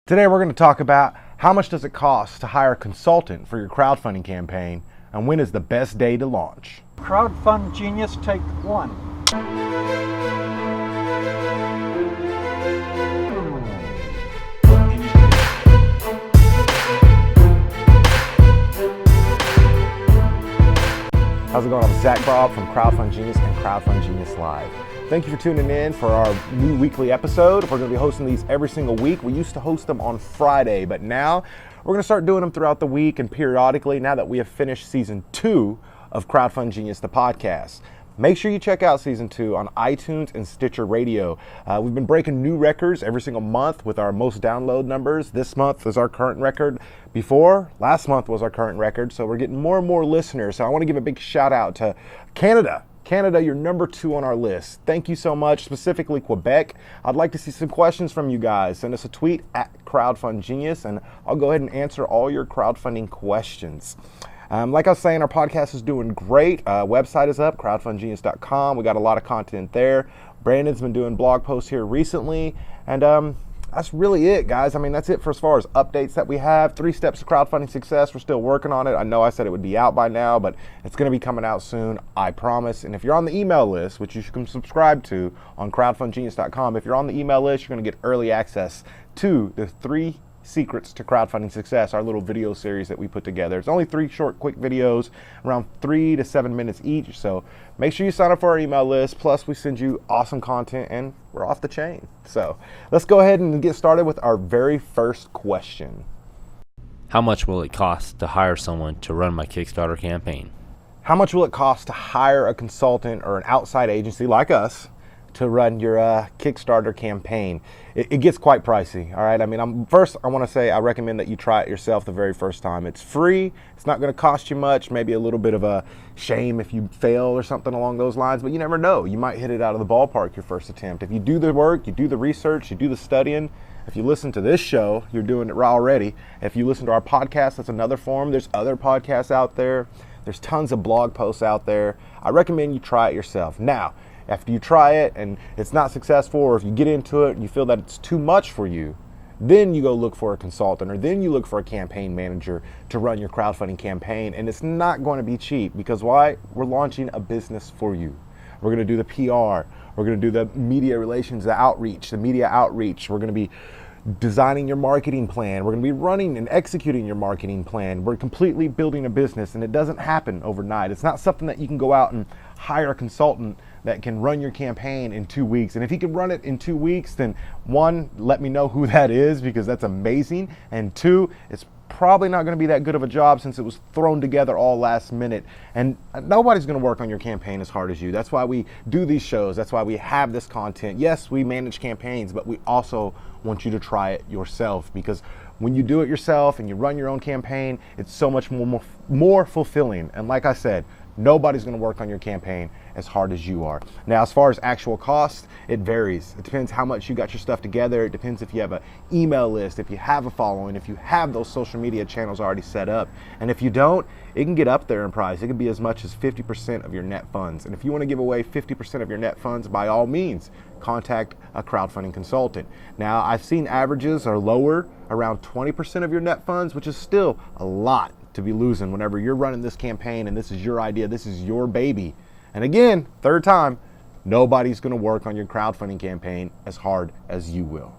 Today we're going to talk about how much does it cost to hire a consultant for your crowdfunding campaign and when is the best day to launch. Crowdfund Genius Take 1. How's it going? I'm ZacBob from Crowdfund Genius and Crowdfund Genius Live. Thank you for tuning in for our new weekly episode. We're going to be hosting these every single week. We used to host them on Friday, but now we're going to start doing them throughout the week and periodically now that we have finished season 2 of Crowdfund Genius, the podcast. Make sure you check out season 2 on iTunes and Stitcher Radio. We've been breaking new records every single month with our most download numbers. This month is our current record. Last month was our current record, so we're getting more and more listeners. So I want to give a big shout out to Canada. Canada, you're number 2 on our list. Thank you so much, specifically Quebec. I'd like to see some questions from you guys. Send us a tweet at Crowdfund Genius, and I'll go ahead and answer all your crowdfunding questions. Like I was saying, our podcast is doing great. Website is up, crowdfundgenius.com. We got a lot of content there. Brandon's been doing blog posts here recently, and that's really it, guys. I mean, that's it for as far as updates that we have. 3 steps to crowdfunding success. We're still working on it. I know I said it would be out by now, but it's going to be coming out soon, I promise. And if you're on the email list, which you can subscribe to on crowdfundgenius.com, if you're on the email list, you're going to get early access to the 3 secrets to crowdfunding success, our little video series that we put together. It's only 3 short, quick videos, around 3 to 7 minutes each. So make sure you sign up for our email list. Plus, we send you awesome content, and we're off the chain. So let's go ahead and get started with our very first question. How much will it cost to hire someone to run my Kickstarter campaign? How much will it cost to hire a consultant or an outside agency like us to run your Kickstarter campaign? It gets quite pricey, all right? I mean, I want to say I recommend that you try it yourself the very first time. It's free. It's not going to cost you much, maybe a little bit of a shame if you fail or something along those lines, but you never know. You might hit it out of the ballpark your first attempt. If you do the work, you do the research, you do the studying. If you listen to this show, you're doing it already. If you listen to our podcast, that's another form. There's other podcasts out there. There's tons of blog posts out there. I recommend you try it yourself. Now, after you try it and it's not successful, or if you get into it and you feel that it's too much for you, then you go look for a consultant, or then you look for a campaign manager to run your crowdfunding campaign. And it's not going to be cheap, because why? We're launching a business for you. We're going to do the PR. We're going to do the media relations, the media outreach. We're going to be designing your marketing plan. We're going to be running and executing your marketing plan. We're completely building a business, and it doesn't happen overnight. It's not something that you can go out and hire a consultant that can run your campaign in 2 weeks. And if he can run it in 2 weeks, then 1, let me know who that is, because that's amazing. And 2, it's probably not going to be that good of a job since it was thrown together all last minute. And nobody's going to work on your campaign as hard as you. That's why we do these shows. That's why we have this content. Yes, we manage campaigns, but we also want you to try it yourself, because when you do it yourself and you run your own campaign, it's so much more fulfilling. And like I said, nobody's going to work on your campaign as hard as you are. Now, as far as actual cost, it varies. It depends how much you got your stuff together. It depends if you have an email list, if you have a following, if you have those social media channels already set up. And if you don't, it can get up there in price. It can be as much as 50% of your net funds. And if you want to give away 50% of your net funds, by all means, contact a crowdfunding consultant. Now, I've seen averages are lower, around 20% of your net funds, which is still a lot to be losing whenever you're running this campaign and this is your idea, this is your baby. And again, third time, nobody's going to work on your crowdfunding campaign as hard as you will.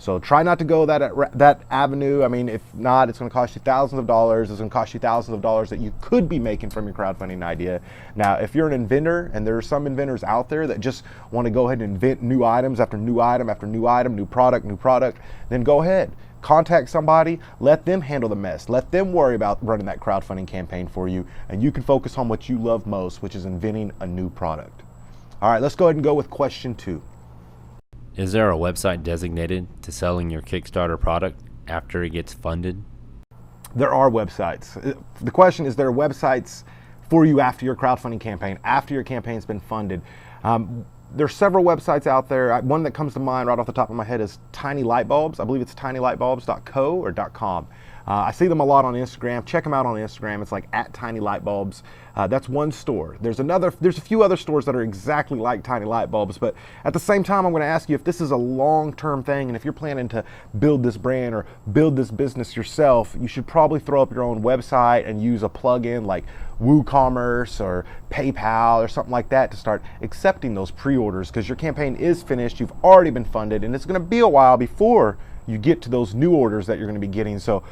So try not to go that avenue. I mean, if not, it's going to cost you thousands of dollars. It's going to cost you thousands of dollars that you could be making from your crowdfunding idea. Now, if you're an inventor, and there are some inventors out there that just want to go ahead and invent new items after new item after new item, new product, then go ahead. Contact somebody, let them handle the mess. Let them worry about running that crowdfunding campaign for you, and you can focus on what you love most, which is inventing a new product. All right, let's go ahead and go with question 2. Is there a website designated to selling your Kickstarter product after it gets funded? There are websites. The question is, there are websites for you after your crowdfunding campaign, after your campaign's been funded. There's several websites out there. One that comes to mind right off the top of my head is Tiny Light Bulbs. I believe it's tinylightbulbs.co or .com. I see them a lot on Instagram. Check them out on Instagram. It's like @tinylightbulbs. That's one store. There's a few other stores that are exactly like Tiny Light Bulbs, but at the same time, I'm going to ask you if this is a long-term thing, and if you're planning to build this brand or build this business yourself, you should probably throw up your own website and use a plugin like WooCommerce or PayPal or something like that to start accepting those pre-orders, because your campaign is finished, you've already been funded, and it's going to be a while before you get to those new orders that you're going to be getting. So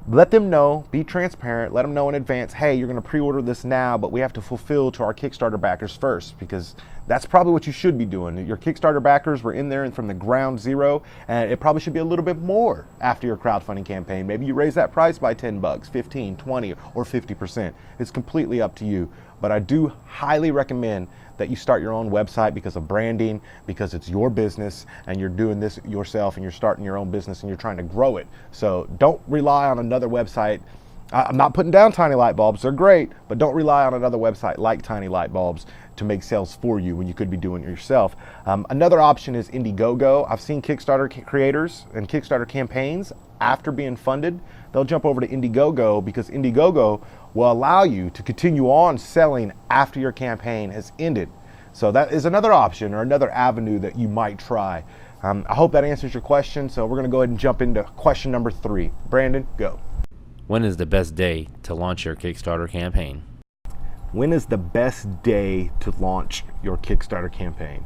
let them know, be transparent, let them know in advance, hey, you're going to pre-order this now, but we have to fulfill to our Kickstarter backers first, because that's probably what you should be doing. Your Kickstarter backers were in there and from the ground zero, and it probably should be a little bit more after your crowdfunding campaign. Maybe you raise that price by 10 bucks, 15, 20, or 50%. It's completely up to you. But I do highly recommend that you start your own website because of branding, because it's your business and you're doing this yourself and you're starting your own business and you're trying to grow it. So don't rely on another website. I'm not putting down Tiny Light Bulbs, they're great, but don't rely on another website like Tiny Light Bulbs to make sales for you when you could be doing it yourself. Another option is Indiegogo. I've seen Kickstarter creators and Kickstarter campaigns, after being funded, they'll jump over to Indiegogo, because Indiegogo will allow you to continue on selling after your campaign has ended. So that is another option or another avenue that you might try. I hope that answers your question. So we're going to go ahead and jump into question number 3. Brandon, go. When is the best day to launch your Kickstarter campaign? When is the best day to launch your Kickstarter campaign?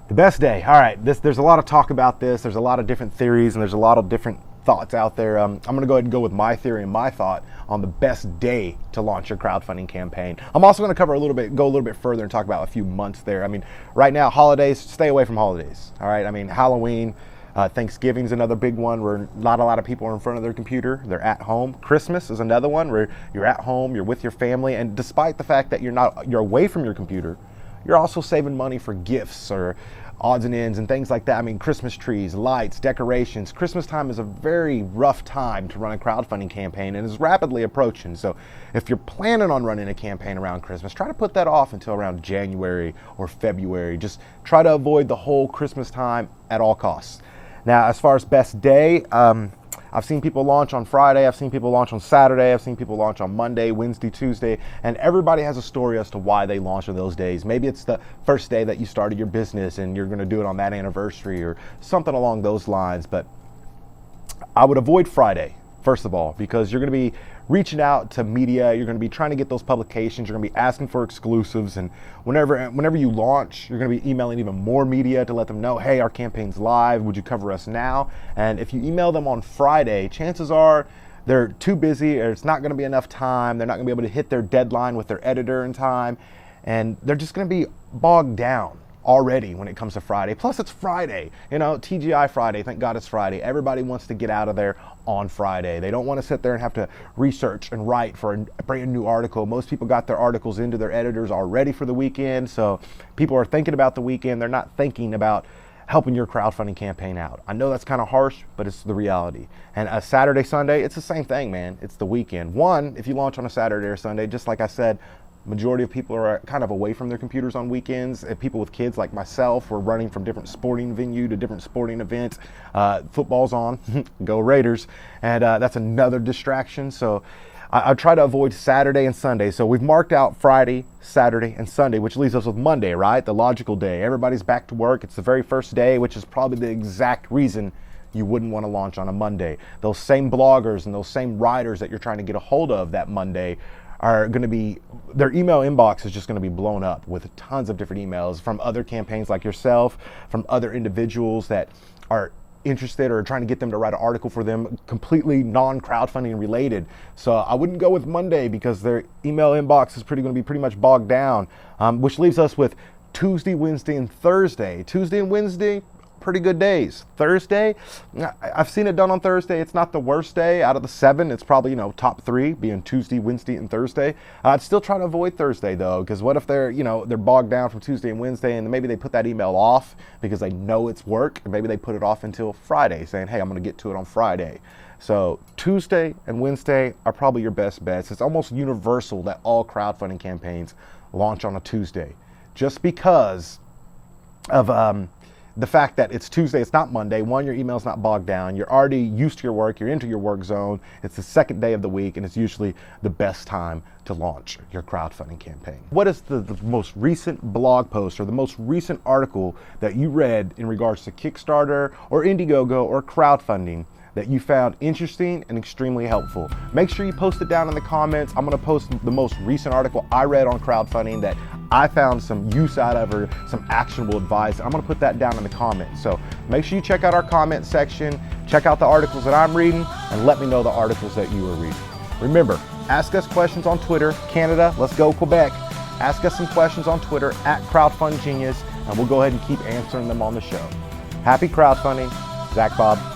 The best day. All right, there's a lot of talk about this. There's a lot of different theories and there's a lot of different thoughts out there. I'm going to go ahead and go with my theory and my thought on the best day to launch your crowdfunding campaign. I'm also going to go a little bit further and talk about a few months there. I mean, right now, holidays, stay away from holidays. All right. I mean, Halloween, Thanksgiving's another big one where not a lot of people are in front of their computer. They're at home. Christmas is another one where you're at home, you're with your family, and despite the fact that you're away from your computer, you're also saving money for gifts or odds and ends and things like that. I mean, Christmas trees, lights, decorations. Christmas time is a very rough time to run a crowdfunding campaign and is rapidly approaching. So if you're planning on running a campaign around Christmas, try to put that off until around January or February. Just try to avoid the whole Christmas time at all costs. Now, as far as best day, I've seen people launch on Friday, I've seen people launch on Saturday, I've seen people launch on Monday, Wednesday, Tuesday, and everybody has a story as to why they launch on those days. Maybe it's the first day that you started your business and you're gonna do it on that anniversary or something along those lines, but I would avoid Friday, first of all, because you're gonna be reaching out to media, you're gonna be trying to get those publications, you're gonna be asking for exclusives, and whenever you launch, you're gonna be emailing even more media to let them know, hey, our campaign's live, would you cover us now? And if you email them on Friday, chances are they're too busy or it's not gonna be enough time, they're not gonna be able to hit their deadline with their editor in time, and they're just gonna be bogged down already when it comes to Friday. Plus it's Friday, TGI Friday, thank God it's Friday. Everybody wants to get out of there on Friday. They don't want to sit there and have to research and write for a brand new article. Most people got their articles into their editors already for the weekend, so people are thinking about the weekend. They're not thinking about helping your crowdfunding campaign out. I know that's kind of harsh, but it's the reality. And a Saturday, Sunday, it's the same thing, man. It's the weekend. One, if you launch on a Saturday or Sunday, just like I said, majority of people are kind of away from their computers on weekends. People with kids like myself, we're running from different sporting venue to different sporting events. Football's on, go Raiders, and that's another distraction. So I try to avoid Saturday and Sunday. So we've marked out Friday, Saturday, and Sunday, which leaves us with Monday, right? The logical day. Everybody's back to work. It's the very first day, which is probably the exact reason you wouldn't want to launch on a Monday. Those same bloggers and those same writers that you're trying to get a hold of that Monday are going to be, their email inbox is just going to be blown up with tons of different emails from other campaigns like yourself, from other individuals that are interested or trying to get them to write an article for them completely non-crowdfunding related. So I wouldn't go with Monday because their email inbox is going to be pretty much bogged down, which leaves us with Tuesday, Wednesday, and Thursday. Tuesday and Wednesday, pretty good days. Thursday, I've seen it done on Thursday. It's not the worst day. Out of the 7, it's probably, top 3 being Tuesday, Wednesday, and Thursday. I'd still try to avoid Thursday though, because what if they're bogged down from Tuesday and Wednesday and maybe they put that email off because they know it's work, and maybe they put it off until Friday saying, hey, I'm going to get to it on Friday. So Tuesday and Wednesday are probably your best bets. It's almost universal that all crowdfunding campaigns launch on a Tuesday just because of the fact that it's Tuesday, it's not Monday. One, your email's not bogged down. You're already used to your work. You're into your work zone. It's the second day of the week, and it's usually the best time to launch your crowdfunding campaign. What is the most recent blog post or the most recent article that you read in regards to Kickstarter or Indiegogo or crowdfunding that you found interesting and extremely helpful? Make sure you post it down in the comments. I'm gonna post the most recent article I read on crowdfunding that I found some use out of, or some actionable advice. I'm gonna put that down in the comments. So make sure you check out our comment section, check out the articles that I'm reading, and let me know the articles that you are reading. Remember, ask us questions on Twitter. Canada, let's go Quebec. Ask us some questions on Twitter at CrowdFundGenius, and we'll go ahead and keep answering them on the show. Happy crowdfunding. ZacBob.